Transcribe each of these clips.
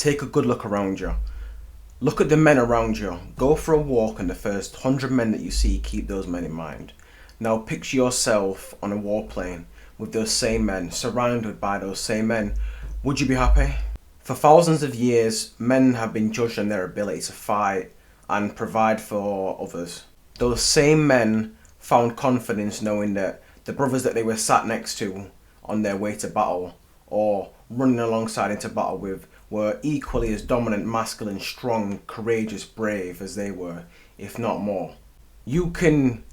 Take a good look around you. Look at the men around you. Go for a walk and the first 100 men that you see, keep those men in mind. Now picture yourself on a warplane with those same men, surrounded by those same men. Would you be happy? For thousands of years, men have been judged on their ability to fight and provide for others. Those same men found confidence knowing that the brothers that they were sat next to on their way to battle or running alongside into battle with were equally as dominant, masculine, strong, courageous, brave as they were, if not more. You can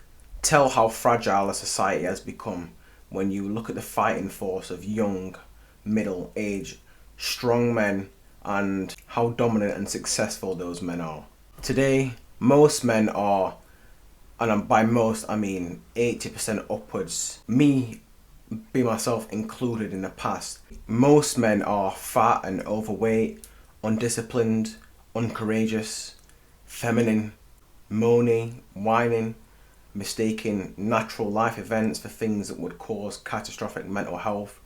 tell how fragile a society has become when you look at the fighting force of young, middle-aged, strong men and how dominant and successful those men are. Today, most men are, and by most I mean 80% upwards, me be myself included in the past, most men are fat and overweight, undisciplined, uncourageous, feminine, moaning, whining, mistaking natural life events for things that would cause catastrophic mental health,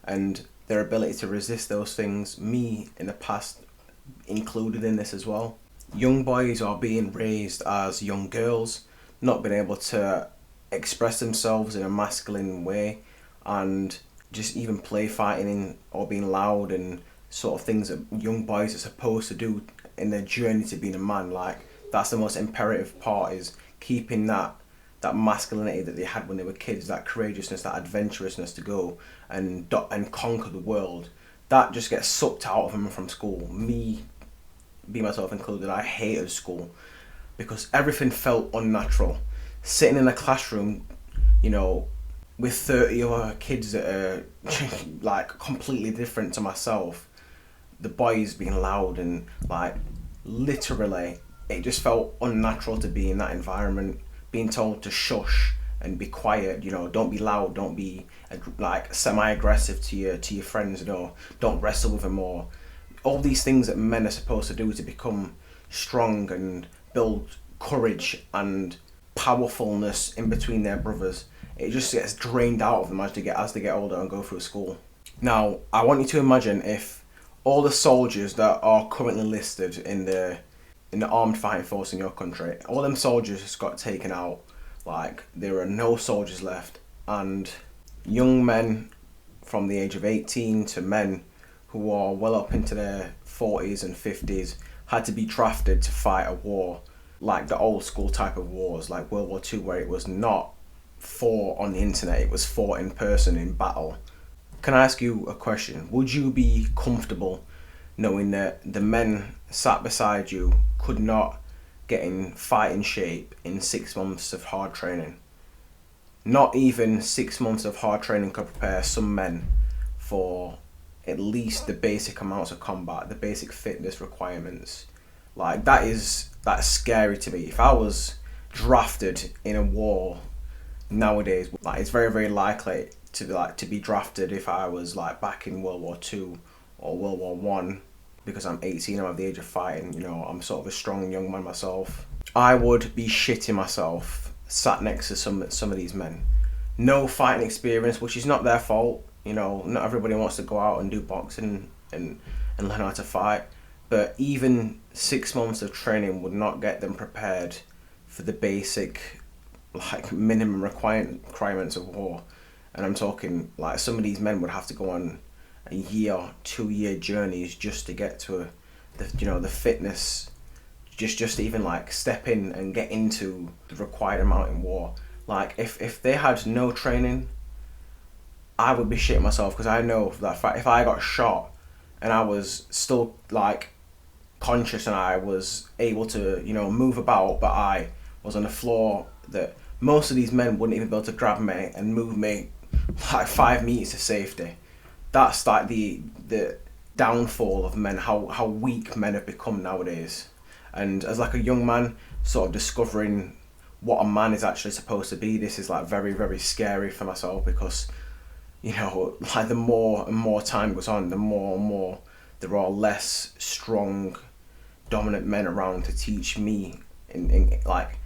and their ability to resist those things, me in the past included in this as well. Young boys are being raised as young girls, not being able to express themselves in a masculine way, and just even play fighting or being loud and sort of things that young boys are supposed to do in their journey to being a man. Like, that's the most imperative part, is keeping that masculinity that they had when they were kids, that courageousness, that adventurousness to go and conquer the world. That just gets sucked out of them from school. Me, be myself included, I hated school because everything felt unnatural. Sitting in a classroom, with 30 other kids that are like completely different to myself, the boys being loud and like literally, it just felt unnatural to be in that environment, being told to shush and be quiet, don't be loud, don't be like semi-aggressive to your friends, don't wrestle with them, or all these things that men are supposed to do to become strong and build courage and powerfulness in between their brothers. It just gets drained out of them as they get older and go through school. Now, I want you to imagine if all the soldiers that are currently listed in the armed fighting force in your country, all them soldiers just got taken out, like there are no soldiers left, and young men from the age of 18 to men who are well up into their 40s and 50s had to be drafted to fight a war, like the old school type of wars, like World War II, where it was not fought on the internet, it was fought in person in battle. Can I ask you a question? Would you be comfortable knowing that the men sat beside you could not get in fighting shape in 6 months of hard training? Not even 6 months of hard training could prepare some men for at least the basic amounts of combat, the basic fitness requirements. Like, that's scary to me. If I was drafted in a war nowadays, like, it's very, very likely to be drafted if I was like back in World War II or World War One, because I'm 18, I'm of the age of fighting, I'm sort of a strong young man myself. I would be shitting myself sat next to some of these men. No fighting experience, which is not their fault. Not everybody wants to go out and do boxing and learn how to fight, but even 6 months of training would not get them prepared for the basic, like, minimum requirements of war. And I'm talking, like, some of these men would have to go on a year, 2-year journeys just to get to the fitness, just to even like step in and get into the required amount in war. Like, if they had no training, I would be shitting myself, because I know that if I got shot and I was still like conscious and I was able to move about, but I was on the floor, that most of these men wouldn't even be able to grab me and move me like 5 meters to safety. That's like the downfall of men, how weak men have become nowadays. And as like a young man sort of discovering what a man is actually supposed to be, this is like very, very scary for myself, because like the more and more time goes on, the more and more there are less strong, dominant men around to teach me in like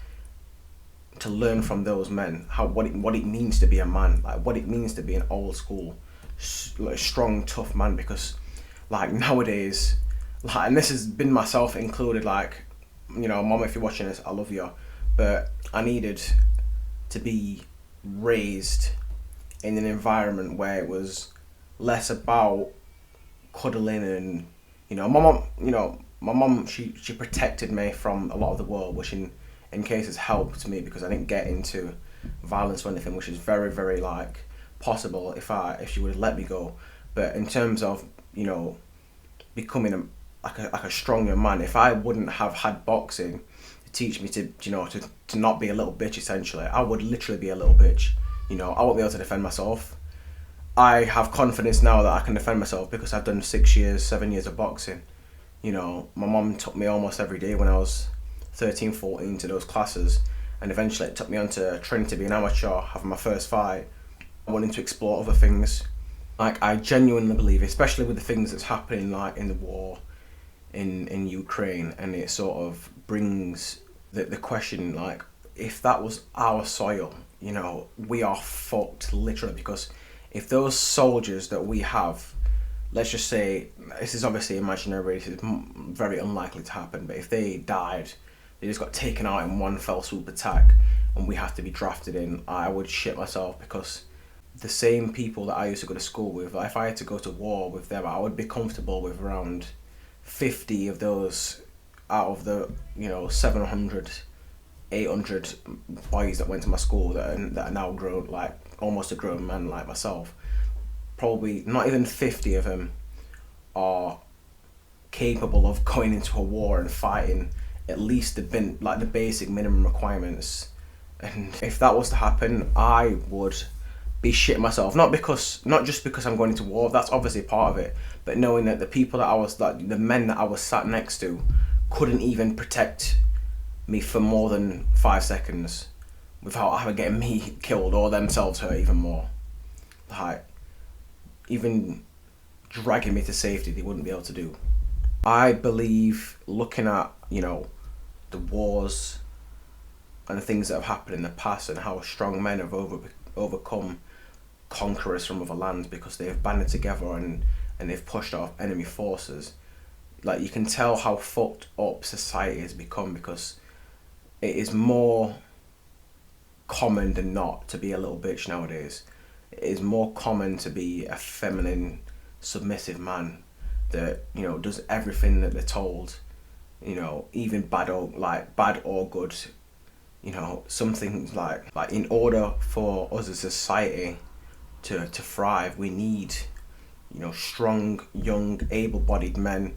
to learn from those men what it means to be a man, like what it means to be an old school, like, strong, tough man. Because like nowadays, Like, and this has been myself included. Like, you know, mom, if you're watching this, I love you, but I needed to be raised in an environment where it was less about cuddling and, you know, my mom, she protected me from a lot of the world, which in cases helped me because I didn't get into violence or anything, which is very, very like possible if she would have let me go. But in terms of, you know, becoming like a stronger man, if I wouldn't have had boxing to teach me to, you know, to not be a little bitch, essentially, I would literally be a little bitch. You know, I won't be able to defend myself. I have confidence now that I can defend myself because I've done 6 years, 7 years of boxing. You know, my mum took me almost every day when I was 13, 14 to those classes, and eventually it took me on to training to be an amateur, having my first fight, wanting to explore other things. Like, I genuinely believe, especially with the things that's happening like in the war in Ukraine, and it sort of brings the question, like, if that was our soil, you know, we are fucked literally, because if those soldiers that we have, let's just say, this is obviously imaginary, this is very unlikely to happen, but if they died, they just got taken out in one fell swoop attack, and we have to be drafted in, I would shit myself, because the same people that I used to go to school with, if I had to go to war with them, I would be comfortable with around 50 of those out of the, you know, 700, 800 boys that went to my school that are now grown, like almost a grown man like myself. Probably not even 50 of them are capable of going into a war and fighting at least the basic minimum requirements. And if that was to happen, I would be shitting myself. Not just because I'm going into war, that's obviously part of it, but knowing that the men that I was sat next to couldn't even protect me for more than 5 seconds without either getting me killed or themselves hurt even more. Like, even dragging me to safety, they wouldn't be able to do. I believe, looking at, you know, the wars and the things that have happened in the past and how strong men have overcome conquerors from other lands because they've banded together and they've pushed off enemy forces. Like, you can tell how fucked up society has become because it is more common than not to be a little bitch nowadays. It is more common to be a feminine, submissive man that, you know, does everything that they're told, you know, even bad or good. You know, something like in order for us as a society to thrive, we need, you know, strong, young, able-bodied men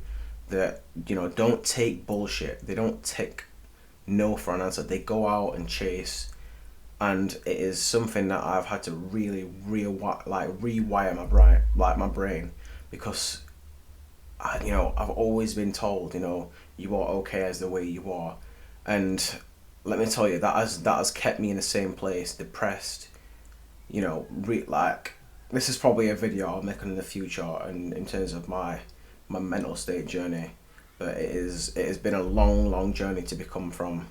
that, you know, don't take bullshit. They don't take no for an answer. They go out and chase. And it is something that I've had to really rewire my brain, because you know, I've always been told, you know, you are okay as the way you are, and let me tell you, that has kept me in the same place, depressed. You know, this is probably a video I'll make in the future, and in terms of my mental state journey, but it has been a long journey to become from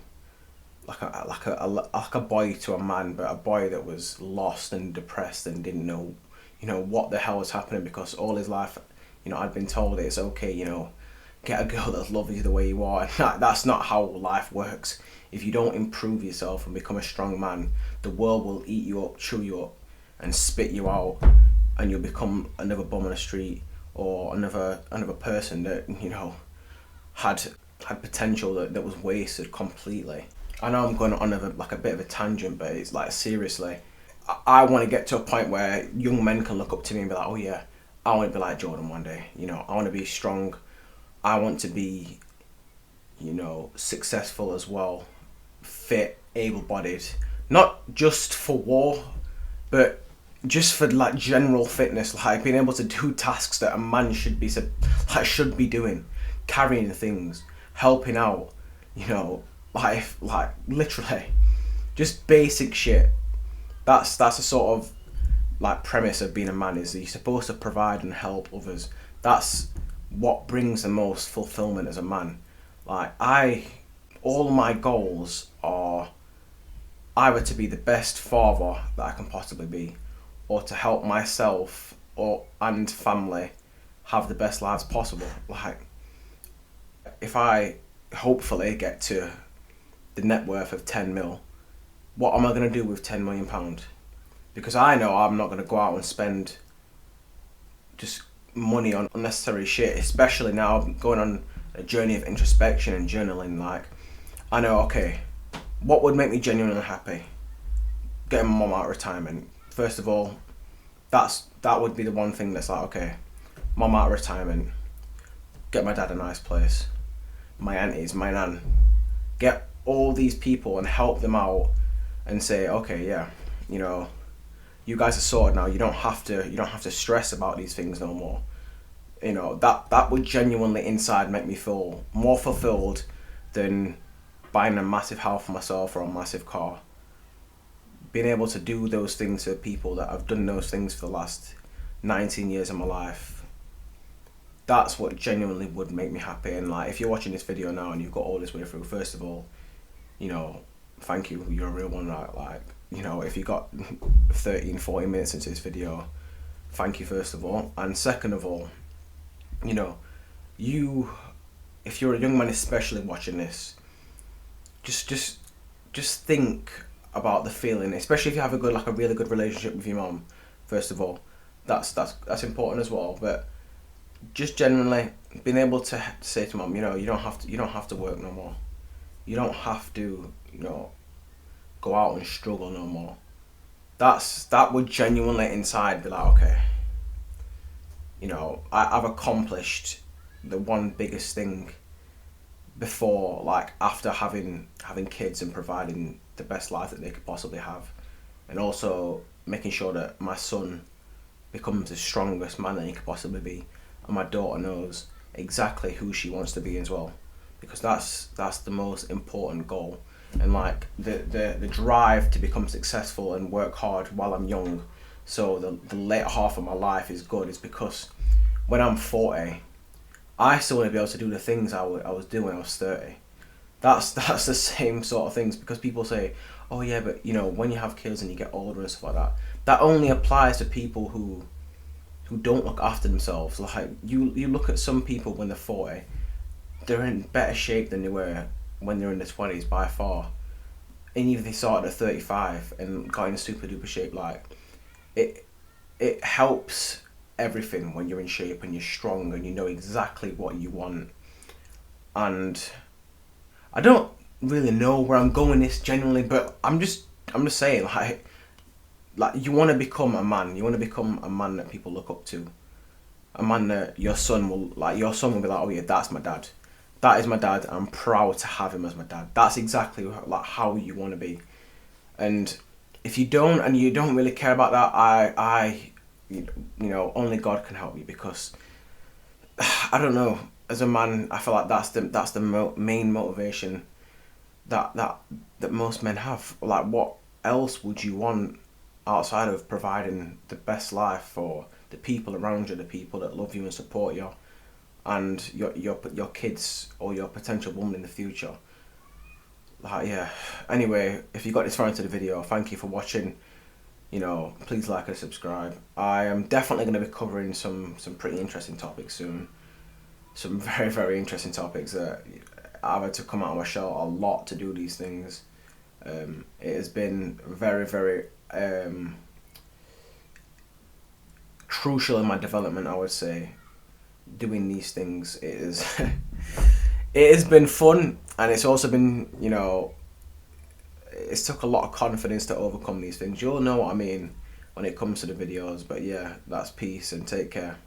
like a boy to a man, but a boy that was lost and depressed and didn't know, you know, what the hell was happening, because all his life, you know, I'd been told it's okay, you know, get a girl that loves you the way you are. And that's not how life works. If you don't improve yourself and become a strong man, the world will eat you up, chew you up, and spit you out, and you'll become another bum on the street, or another person that, you know, had potential that was wasted completely. I know I'm going on a bit of a tangent, but it's like, seriously, I want to get to a point where young men can look up to me and be like, oh yeah, I want to be like Jordan one day. You know, I want to be strong. I want to be, you know, successful as well, fit, able-bodied, not just for war, but just for like general fitness, like being able to do tasks that a man should be doing, carrying things, helping out, you know, like literally just basic shit. That's a sort of like premise of being a man, is that you're supposed to provide and help others. That's what brings the most fulfillment as a man. Like, all my goals are either to be the best father that I can possibly be, or to help myself and family have the best lives possible. Like, if I hopefully get to the net worth of 10 mil, what am I going to do with 10 million pound? Because I know I'm not going to go out and spend just money on unnecessary shit, especially now I'm going on a journey of introspection and journaling. Like, I know, okay, what would make me genuinely happy? Getting my mum out of retirement. First of all, that would be the one thing that's like, okay, mum out of retirement, get my dad a nice place, my aunties, my nan, get all these people and help them out and say, okay, yeah, you know, you guys are sorted now. You don't have to stress about these things no more. You know, that would genuinely inside make me feel more fulfilled than buying a massive house for myself or a massive car. Being able to do those things for people that have done those things for the last 19 years of my life, that's what genuinely would make me happy. And like, if you're watching this video now and you've got all this way through, first of all, you know, thank you, you're a real one, right? Like, you know, if you got 13-40 minutes into this video, thank you first of all. And second of all, you know, if you're a young man especially watching this, just think about the feeling, especially if you have a really good relationship with your mom. First of all, that's important as well. But just generally being able to say to mom, you know, you don't have to work no more. You don't have to, you know, go out and struggle no more. That would genuinely inside be like, okay, you know, I've accomplished the one biggest thing before, like after having kids and providing the best life that they could possibly have, and also making sure that my son becomes the strongest man that he could possibly be, and my daughter knows exactly who she wants to be as well, because that's the most important goal. And like the drive to become successful and work hard while I'm young, so the later half of my life is good, is because when I'm 40, I still want to be able to do the things I was doing when I was 30. That's the same sort of things, because people say, oh yeah, but you know, when you have kids and you get older and stuff like that only applies to people who don't look after themselves. Like, you look at some people when they're 40, they're in better shape than they were when they're in their 20s by far. And even if they started at 35 and got in super duper shape, like, it helps everything when you're in shape and you're strong and you know exactly what you want. And I don't really know where I'm going this generally, but I'm just saying, like you want to become a man. You want to become a man that people look up to. A man that your son will be like, oh yeah, that's my dad. That is my dad. I'm proud to have him as my dad. That's exactly like how you want to be. And if you don't, and you don't really care about that, you know, only God can help you, because I don't know. As a man, I feel like that's the main motivation that most men have. Like, what else would you want outside of providing the best life for the people around you, the people that love you and support you, and your kids or your potential woman in the future? Like, yeah. Anyway, if you got this far into the video, thank you for watching. You know, please like and subscribe. I am definitely going to be covering some pretty interesting topics soon. Some very, very interesting topics that I've had to come out of my shell a lot to do these things. It has been very, very crucial in my development, I would say, doing these things. It has been fun, and it's also been, you know, it's took a lot of confidence to overcome these things. You'll know what I mean when it comes to the videos. But yeah, that's peace and take care.